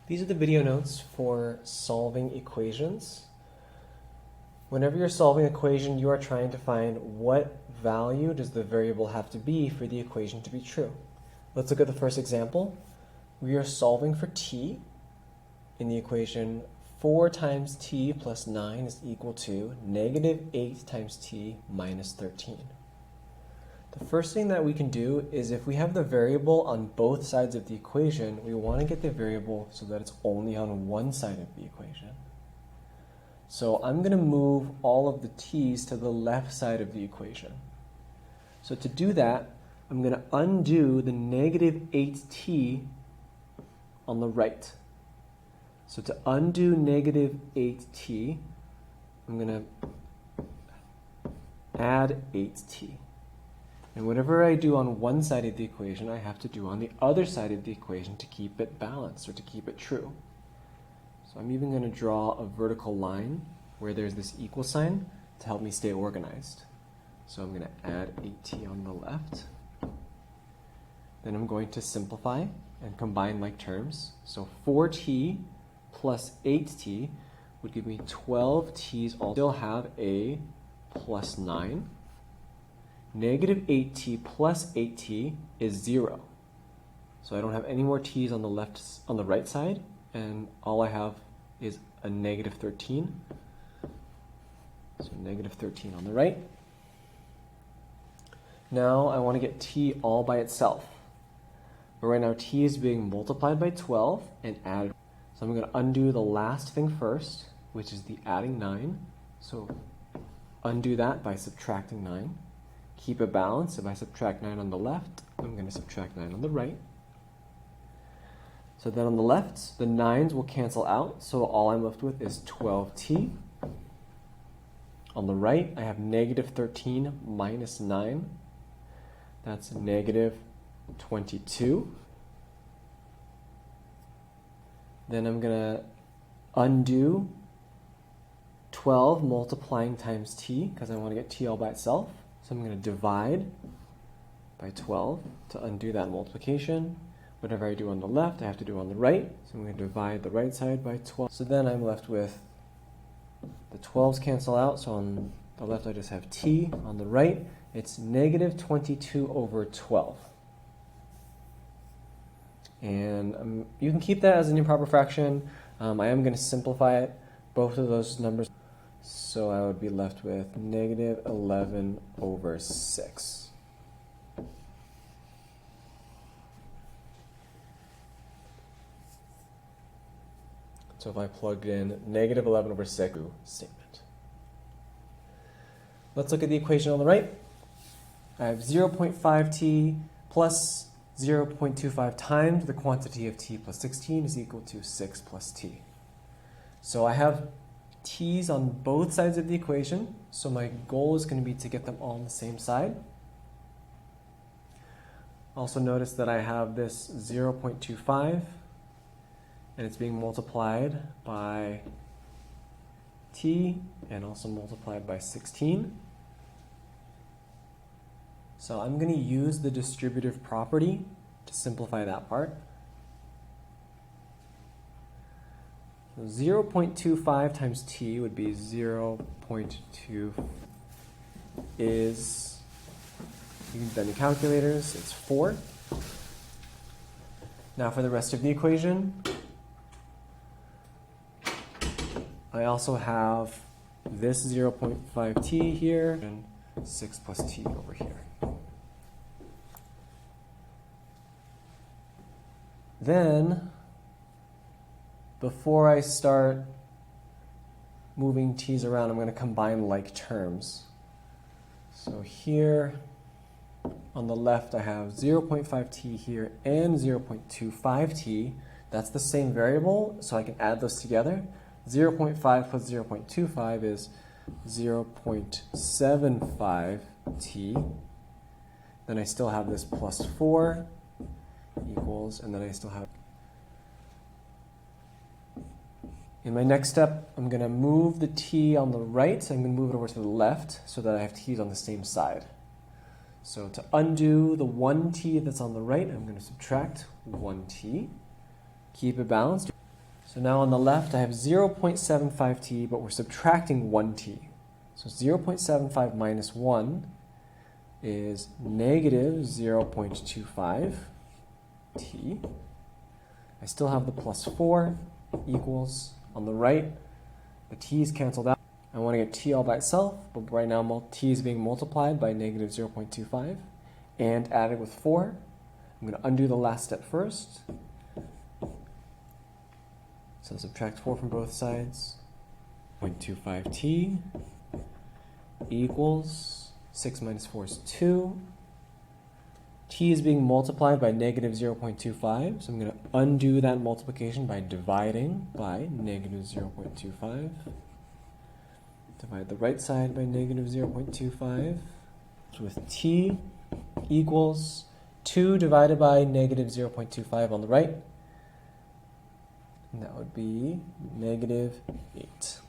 These are the video notes for solving equations. Whenever you're solving an equation, you are trying to find what value does the variable have to be for the equation to be true. Let's look at the first example. We are solving for t. In the equation, 4 times t plus 9 is equal to negative 8 times t minus 13. The first thing that we can do is if we have the variable on both sides of the equation, we want to get the variable so that it's only on one side of the equation. So I'm going to move all of the t's to the left side of the equation. So to do that, I'm going to undo the negative 8t on the right. So to undo negative 8t, I'm going to add 8t. And whatever I do on one side of the equation, I have to do on the other side of the equation to keep it balanced or to keep it true. So I'm even going to draw a vertical line where there's this equal sign to help me stay organized. So I'm going to add 8t on the left. Then I'm going to simplify and combine like terms. So 4t plus 8t would give me 12t's. I'll still have a plus 9. Negative 8t plus 8t is 0. So I don't have any more t's on the right side, and all I have is a negative 13. So negative 13 on the right. Now I want to get t all by itself. But right now t is being multiplied by 12 and added. So I'm going to undo the last thing first, which is the adding 9. So undo that by subtracting 9. Keep it balanced. If I subtract 9 on the left, I'm going to subtract 9 on the right. So then on the left, the 9's will cancel out, so all I'm left with is 12t. On the right, I have negative 13 minus 9. That's negative 22. Then I'm going to undo 12 multiplying times t, because I want to get t all by itself. So I'm going to divide by 12 to undo that multiplication. Whatever I do on the left, I have to do on the right. So I'm going to divide the right side by 12. So then I'm left with the 12's cancel out. So on the left, I just have t. On the right, it's negative 22 over 12. And you can keep that as an improper fraction. I am going to simplify it, both of those numbers. So I would be left with negative 11 over 6. So if I plugged in negative 11 over 6 statement. Let's look at the equation on the right. I have 0.5t plus 0.25 times the quantity of t plus 16 is equal to 6 plus t. So I have t's on both sides of the equation, so my goal is going to be to get them all on the same side. Also notice that I have this 0.25 and it's being multiplied by t and also multiplied by 16. So I'm going to use the distributive property to simplify that part. 0.25 times t would be 0.2 is, you can bend the calculators, it's 4. Now for the rest of the equation, I also have this 0.5t here and 6 plus t over here. Then, before I start moving t's around, I'm going to combine like terms. So here on the left, I have 0.5t here and 0.25t. That's the same variable, so I can add those together. 0.5 plus 0.25 is 0.75t. Then I still have this plus 4 equals, and then I still have. In my next step, I'm going to move the t on the right, so I'm going to move it over to the left so that I have t's on the same side. So to undo the 1t that's on the right, I'm going to subtract 1t. Keep it balanced. So now on the left I have 0.75t, but we're subtracting 1t. So 0.75 minus 1 is negative 0.25t. I still have the plus 4 equals, on the right, the t's canceled out. I want to get t all by itself, but right now t is being multiplied by negative 0.25 and added with 4. I'm going to undo the last step first. So subtract 4 from both sides. 0.25t equals 6 minus 4 is 2. T is being multiplied by negative 0.25, so I'm going to undo that multiplication by dividing by negative 0.25. Divide the right side by negative 0.25. So with t equals 2 divided by negative 0.25 on the right. And that would be negative 8.